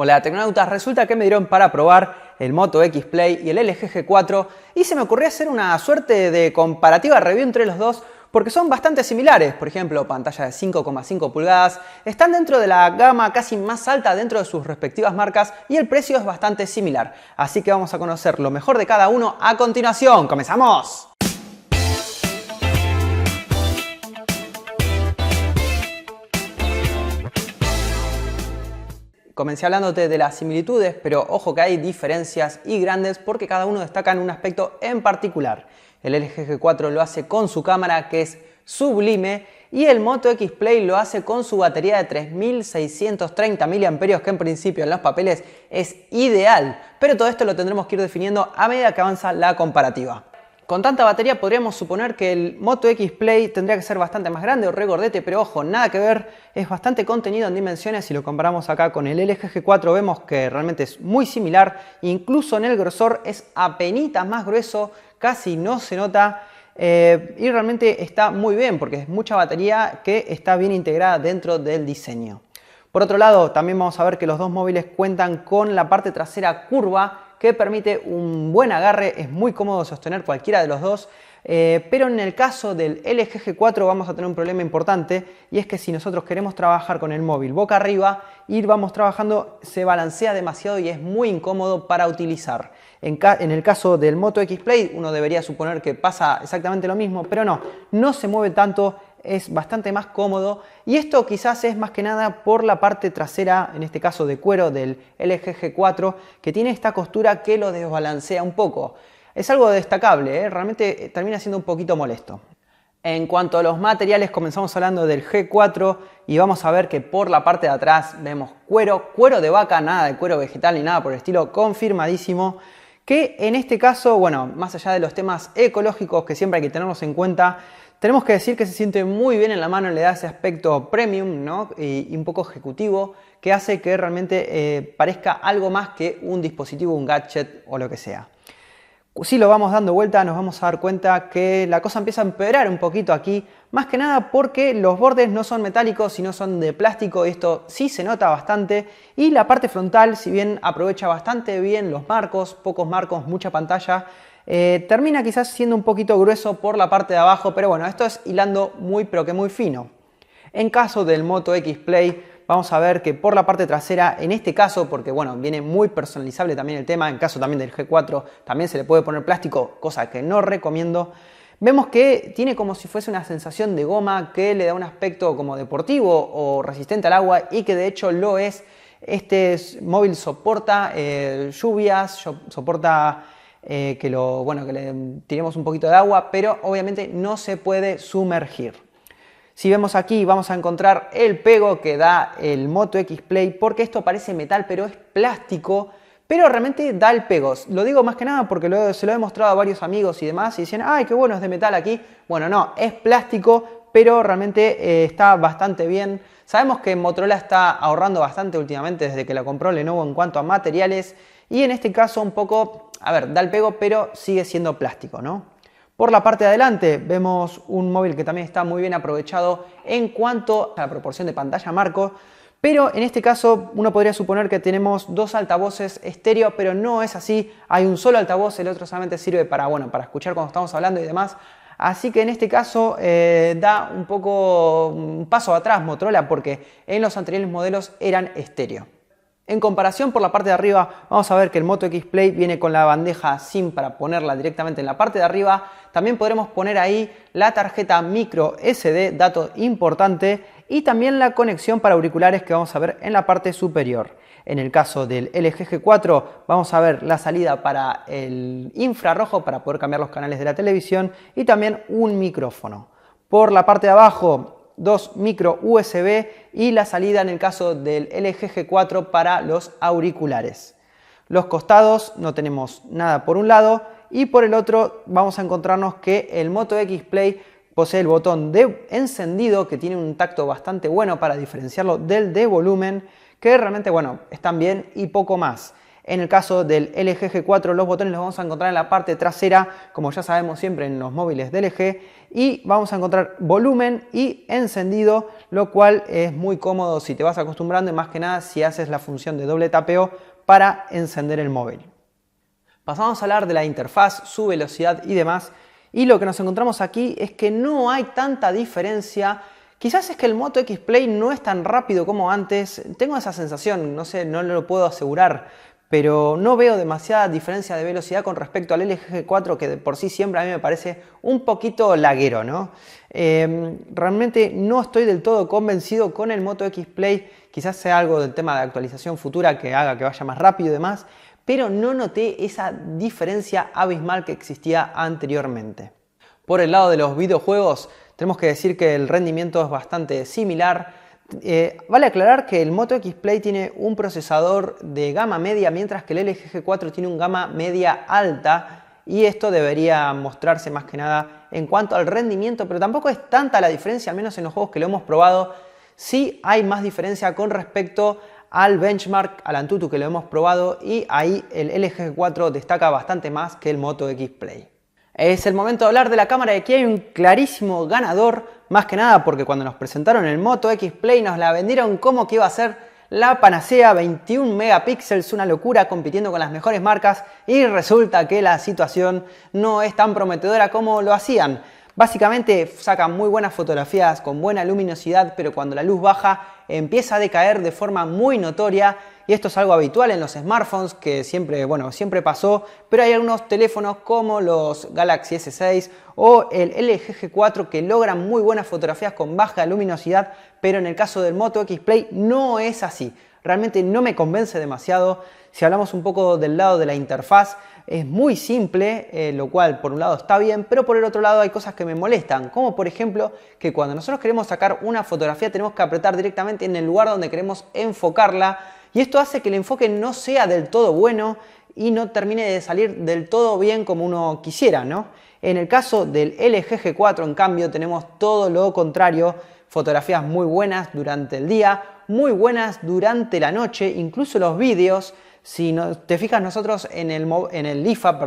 Hola tecnonautas, resulta que me dieron para probar el Moto X Play y el LG G4 y se me ocurrió hacer una suerte de comparativa review entre los dos porque son bastante similares. Por ejemplo, pantalla de 5,5 pulgadas, están dentro de la gama casi más alta dentro de sus respectivas marcas y el precio es bastante similar. Así que vamos a conocer lo mejor de cada uno a continuación. ¡Comenzamos! Comencé hablándote de las similitudes, pero ojo que hay diferencias y grandes porque cada uno destaca en un aspecto en particular. El LG G4 lo hace con su cámara, que es sublime, y el Moto X Play lo hace con su batería de 3630 mAh, que en principio en los papeles es ideal, pero todo esto lo tendremos que ir definiendo a medida que avanza la comparativa. Con tanta batería podríamos suponer que el Moto X Play tendría que ser bastante más grande o regordete, pero ojo, nada que ver, es bastante contenido en dimensiones. Si lo comparamos acá con el LG G4 vemos que realmente es muy similar, incluso en el grosor es apenitas más grueso, casi no se nota y realmente está muy bien porque es mucha batería que está bien integrada dentro del diseño. Por otro lado, también vamos a ver que los dos móviles cuentan con la parte trasera curva que permite un buen agarre, es muy cómodo sostener cualquiera de los dos, pero en el caso del LG G4 vamos a tener un problema importante y es que si nosotros queremos trabajar con el móvil boca arriba y vamos trabajando, se balancea demasiado y es muy incómodo para utilizar. En el caso del Moto X Play uno debería suponer que pasa exactamente lo mismo, pero no se mueve tanto, es bastante más cómodo y esto quizás es más que nada por la parte trasera, en este caso de cuero del LG G4, que tiene esta costura que lo desbalancea un poco. Es algo destacable, realmente termina siendo un poquito molesto. En cuanto a los materiales, comenzamos hablando del G4 y vamos a ver que por la parte de atrás vemos cuero de vaca, nada de cuero vegetal ni nada por el estilo, confirmadísimo. Que en este caso, bueno, más allá de los temas ecológicos que siempre hay que tenerlos en cuenta, tenemos que decir que se siente muy bien en la mano, le da ese aspecto premium, ¿no? y un poco ejecutivo que hace que realmente parezca algo más que un dispositivo, un gadget o lo que sea. Si lo vamos dando vuelta nos vamos a dar cuenta que la cosa empieza a empeorar un poquito aquí, más que nada porque los bordes no son metálicos sino son de plástico y esto sí se nota bastante, y la parte frontal, si bien aprovecha bastante bien los marcos, pocos marcos, mucha pantalla, termina quizás siendo un poquito grueso por la parte de abajo, pero bueno, esto es hilando muy pero que muy fino. En caso del Moto X Play vamos a ver que por la parte trasera, en este caso, porque bueno, viene muy personalizable también el tema, en caso también del G4 también se le puede poner plástico, cosa que no recomiendo. Vemos que tiene como si fuese una sensación de goma que le da un aspecto como deportivo o resistente al agua y que de hecho lo es. Este móvil soporta lluvias, soporta que le tiremos un poquito de agua, pero obviamente no se puede sumergir. Si vemos aquí vamos a encontrar el pego que da el Moto X Play, porque esto parece metal pero es plástico, pero realmente da el pego. Lo digo más que nada porque se lo he mostrado a varios amigos y demás y dicen, ¡ay, qué bueno, es de metal aquí! Bueno, no, es plástico, pero realmente está bastante bien. Sabemos que Motorola está ahorrando bastante últimamente desde que la compró Lenovo en cuanto a materiales y en este caso un poco, a ver, da el pego pero sigue siendo plástico, ¿no? Por la parte de adelante vemos un móvil que también está muy bien aprovechado en cuanto a la proporción de pantalla marco, pero en este caso uno podría suponer que tenemos dos altavoces estéreo, pero no es así. Hay un solo altavoz, el otro solamente sirve para escuchar cuando estamos hablando y demás. Así que en este caso da un poco un paso atrás Motorola porque en los anteriores modelos eran estéreo. En comparación por la parte de arriba vamos a ver que el Moto X Play viene con la bandeja SIM para ponerla directamente en la parte de arriba. También podremos poner ahí la tarjeta micro SD, dato importante, y también la conexión para auriculares que vamos a ver en la parte superior. En el caso del LG G4 vamos a ver la salida para el infrarrojo para poder cambiar los canales de la televisión y también un micrófono. Por la parte de abajo, dos micro USB y la salida en el caso del LG G4 para los auriculares. Los costados no tenemos nada por un lado y por el otro vamos a encontrarnos que el Moto X Play posee el botón de encendido que tiene un tacto bastante bueno para diferenciarlo del de volumen, que realmente están bien y poco más. En el caso del LG G4 los botones los vamos a encontrar en la parte trasera, como ya sabemos siempre en los móviles de LG, y vamos a encontrar volumen y encendido, lo cual es muy cómodo si te vas acostumbrando y más que nada si haces la función de doble tapeo para encender el móvil. Pasamos a hablar de la interfaz, su velocidad y demás, y lo que nos encontramos aquí es que no hay tanta diferencia. Quizás es que el Moto X Play no es tan rápido como antes, tengo esa sensación, no sé, no lo puedo asegurar, pero no veo demasiada diferencia de velocidad con respecto al LG G4, que de por sí siempre a mí me parece un poquito laguero, ¿no? Realmente no estoy del todo convencido con el Moto X Play, quizás sea algo del tema de actualización futura que haga que vaya más rápido y demás, pero no noté esa diferencia abismal que existía anteriormente. Por el lado de los videojuegos, tenemos que decir que el rendimiento es bastante similar. Vale aclarar que el Moto X Play tiene un procesador de gama media, mientras que el LG G4 tiene un gama media alta, y esto debería mostrarse más que nada en cuanto al rendimiento, pero tampoco es tanta la diferencia, al menos en los juegos que lo hemos probado. Sí hay más diferencia con respecto al benchmark, al Antutu que lo hemos probado, y ahí el LG G4 destaca bastante más que el Moto X Play. Es el momento de hablar de la cámara, y aquí hay un clarísimo ganador, más que nada porque cuando nos presentaron el Moto X Play nos la vendieron como que iba a ser la panacea, 21 megapíxeles, una locura, compitiendo con las mejores marcas, y resulta que la situación no es tan prometedora como lo hacían. Básicamente sacan muy buenas fotografías con buena luminosidad, pero cuando la luz baja empieza a decaer de forma muy notoria, y esto es algo habitual en los smartphones que siempre pasó, pero hay algunos teléfonos como los Galaxy S6 o el LG G4 que logran muy buenas fotografías con baja luminosidad, pero en el caso del Moto X Play no es así. Realmente no me convence demasiado. Si hablamos un poco del lado de la interfaz, es muy simple, lo cual por un lado está bien, pero por el otro lado hay cosas que me molestan, como por ejemplo que cuando nosotros queremos sacar una fotografía tenemos que apretar directamente en el lugar donde queremos enfocarla, y esto hace que el enfoque no sea del todo bueno y no termine de salir del todo bien como uno quisiera, ¿no? En el caso del LG G4, en cambio, tenemos todo lo contrario, fotografías muy buenas durante el día, muy buenas durante la noche, incluso los vídeos. Si te fijas, nosotros en el IFA,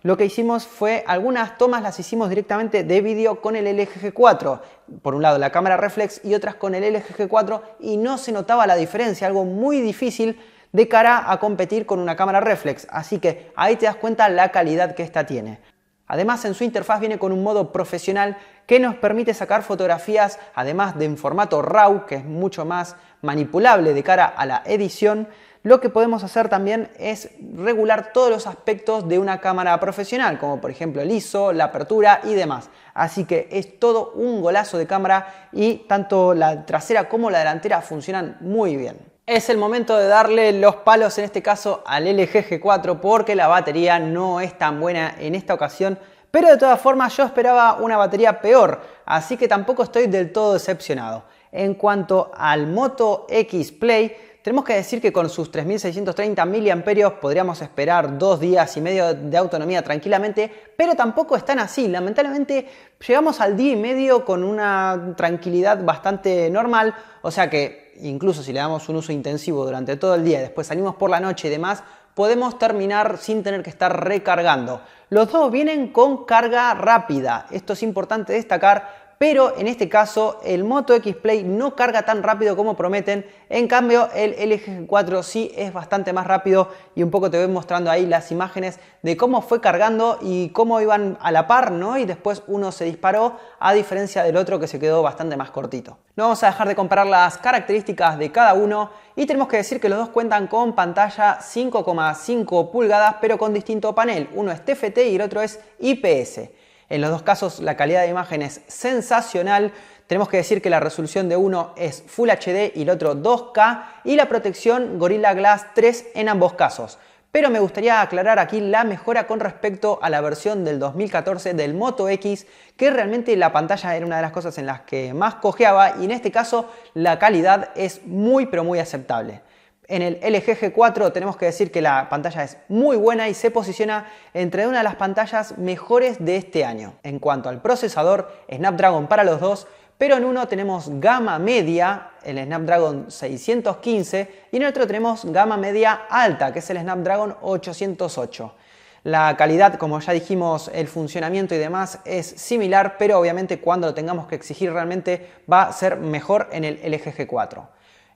lo que hicimos fue algunas tomas las hicimos directamente de vídeo con el LG G4. Por un lado la cámara reflex y otras con el LG G4, y no se notaba la diferencia, algo muy difícil de cara a competir con una cámara reflex. Así que ahí te das cuenta la calidad que esta tiene. Además, en su interfaz viene con un modo profesional que nos permite sacar fotografías, además de en formato RAW, que es mucho más manipulable de cara a la edición. Lo que podemos hacer también es regular todos los aspectos de una cámara profesional, como por ejemplo el ISO, la apertura y demás. Así que es todo un golazo de cámara, y tanto la trasera como la delantera funcionan muy bien. Es el momento de darle los palos, en este caso al LG G4, porque la batería no es tan buena en esta ocasión, pero de todas formas yo esperaba una batería peor, así que tampoco estoy del todo decepcionado. En cuanto al Moto X Play, tenemos que decir que con sus 3630 mAh podríamos esperar 2 días y medio de autonomía tranquilamente, pero tampoco están así. Lamentablemente llegamos al día y medio con una tranquilidad bastante normal, o sea que incluso si le damos un uso intensivo durante todo el día y después salimos por la noche y demás, podemos terminar sin tener que estar recargando. Los dos vienen con carga rápida, esto es importante destacar. Pero en este caso el Moto X Play no carga tan rápido como prometen, en cambio el LG G4 sí es bastante más rápido, y un poco te voy mostrando ahí las imágenes de cómo fue cargando y cómo iban a la par, ¿no? Y después uno se disparó, a diferencia del otro que se quedó bastante más cortito. No vamos a dejar de comparar las características de cada uno, y tenemos que decir que los dos cuentan con pantalla 5,5 pulgadas pero con distinto panel, uno es TFT y el otro es IPS. En los dos casos la calidad de imagen es sensacional. Tenemos que decir que la resolución de uno es Full HD y el otro 2K, y la protección Gorilla Glass 3 en ambos casos. Pero me gustaría aclarar aquí la mejora con respecto a la versión del 2014 del Moto X, que realmente la pantalla era una de las cosas en las que más cojeaba, y en este caso la calidad es muy pero muy aceptable. En el LG G4 tenemos que decir que la pantalla es muy buena y se posiciona entre una de las pantallas mejores de este año. En cuanto al procesador, Snapdragon para los dos, pero en uno tenemos gama media, el Snapdragon 615, y en el otro tenemos gama media alta, que es el Snapdragon 808. La calidad, como ya dijimos, el funcionamiento y demás es similar, pero obviamente cuando lo tengamos que exigir realmente va a ser mejor en el LG G4.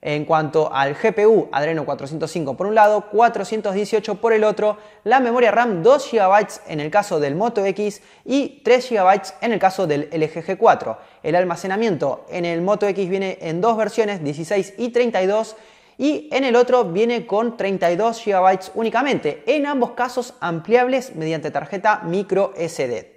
En cuanto al GPU, Adreno 405 por un lado, 418 por el otro, la memoria RAM 2 GB en el caso del Moto X y 3 GB en el caso del LG G4. El almacenamiento en el Moto X viene en dos versiones, 16 y 32, y en el otro viene con 32 GB únicamente, en ambos casos ampliables mediante tarjeta micro SD.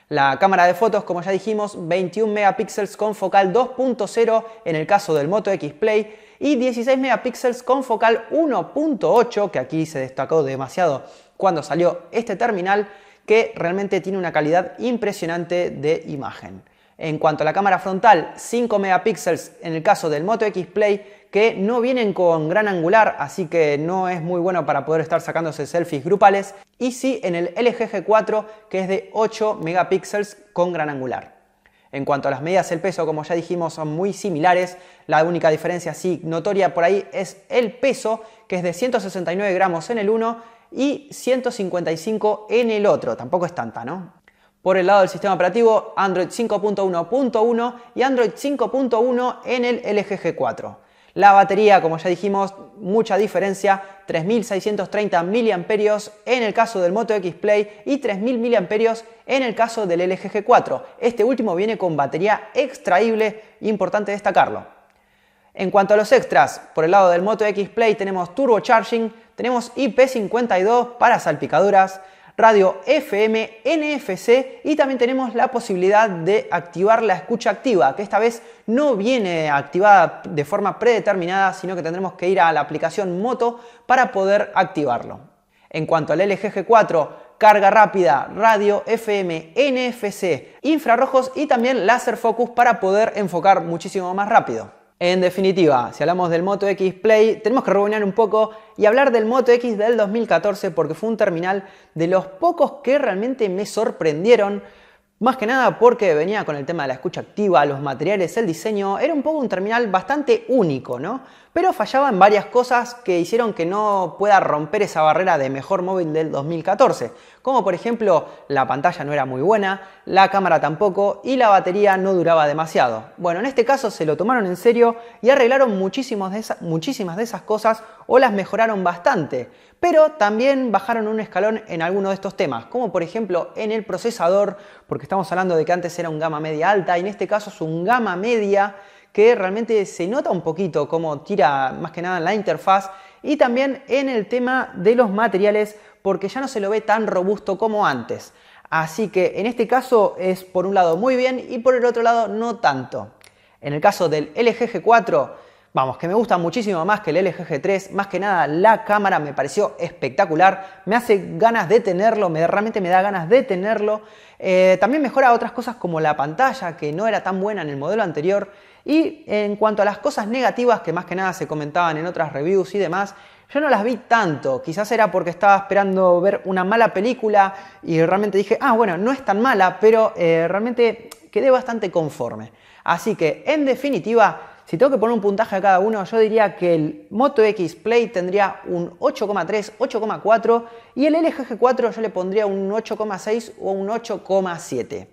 La cámara de fotos, como ya dijimos, 21 megapíxeles con focal 2.0 en el caso del Moto X Play y 16 megapíxeles con focal 1.8, que aquí se destacó demasiado cuando salió este terminal, que realmente tiene una calidad impresionante de imagen. En cuanto a la cámara frontal, 5 megapíxeles en el caso del Moto X Play, que no vienen con gran angular, así que no es muy bueno para poder estar sacándose selfies grupales, y sí en el LG G4, que es de 8 megapíxeles con gran angular. En cuanto a las medidas del peso, como ya dijimos, son muy similares. La única diferencia sí notoria por ahí es el peso, que es de 169 gramos en el uno y 155 en el otro. Tampoco es tanta, ¿no? Por el lado del sistema operativo, Android 5.1.1 y Android 5.1 en el LG G4. La batería, como ya dijimos, mucha diferencia, 3630 mAh en el caso del Moto X Play y 3000 mAh en el caso del LG G4. Este último viene con batería extraíble, importante destacarlo. En cuanto a los extras, por el lado del Moto X Play tenemos Turbo Charging, tenemos IP52 para salpicaduras, radio FM, NFC y también tenemos la posibilidad de activar la escucha activa, que esta vez no viene activada de forma predeterminada, sino que tendremos que ir a la aplicación Moto para poder activarlo. En cuanto al LG G4, carga rápida, radio FM, NFC, infrarrojos y también láser focus para poder enfocar muchísimo más rápido. En definitiva, si hablamos del Moto X Play, tenemos que rebobinar un poco y hablar del Moto X del 2014 porque fue un terminal de los pocos que realmente me sorprendieron. Más que nada porque venía con el tema de la escucha activa, los materiales, el diseño, era un poco un terminal bastante único, ¿no? Pero fallaba en varias cosas que hicieron que no pueda romper esa barrera de mejor móvil del 2014. Como por ejemplo, la pantalla no era muy buena, la cámara tampoco y la batería no duraba demasiado. Bueno, en este caso se lo tomaron en serio y arreglaron muchísimas de esas cosas o las mejoraron bastante. Pero también bajaron un escalón en algunos de estos temas, como por ejemplo en el procesador, porque estamos hablando de que antes era un gama media alta y en este caso es un gama media que realmente se nota un poquito cómo tira más que nada en la interfaz y también en el tema de los materiales porque ya no se lo ve tan robusto como antes. Así que en este caso es por un lado muy bien y por el otro lado no tanto. En el caso del LG G4, vamos, que me gusta muchísimo más que el LG G3, más que nada la cámara me pareció espectacular, me hace ganas de tenerlo, realmente me da ganas de tenerlo. También mejora otras cosas como la pantalla, que no era tan buena en el modelo anterior. Y en cuanto a las cosas negativas, que más que nada se comentaban en otras reviews y demás, yo no las vi tanto. Quizás era porque estaba esperando ver una mala película y realmente dije, bueno, no es tan mala, pero realmente quedé bastante conforme. Así que, en definitiva, si tengo que poner un puntaje a cada uno, yo diría que el Moto X Play tendría un 8,3, 8,4 y el LG G4 yo le pondría un 8,6 o un 8,7.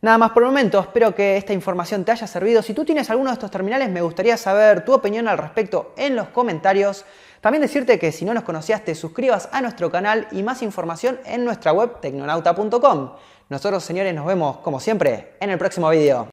Nada más por el momento, espero que esta información te haya servido. Si tú tienes alguno de estos terminales, me gustaría saber tu opinión al respecto en los comentarios. También decirte que si no nos conocías, te suscribas a nuestro canal y más información en nuestra web tecnonauta.com. Nosotros, señores, nos vemos como siempre en el próximo video.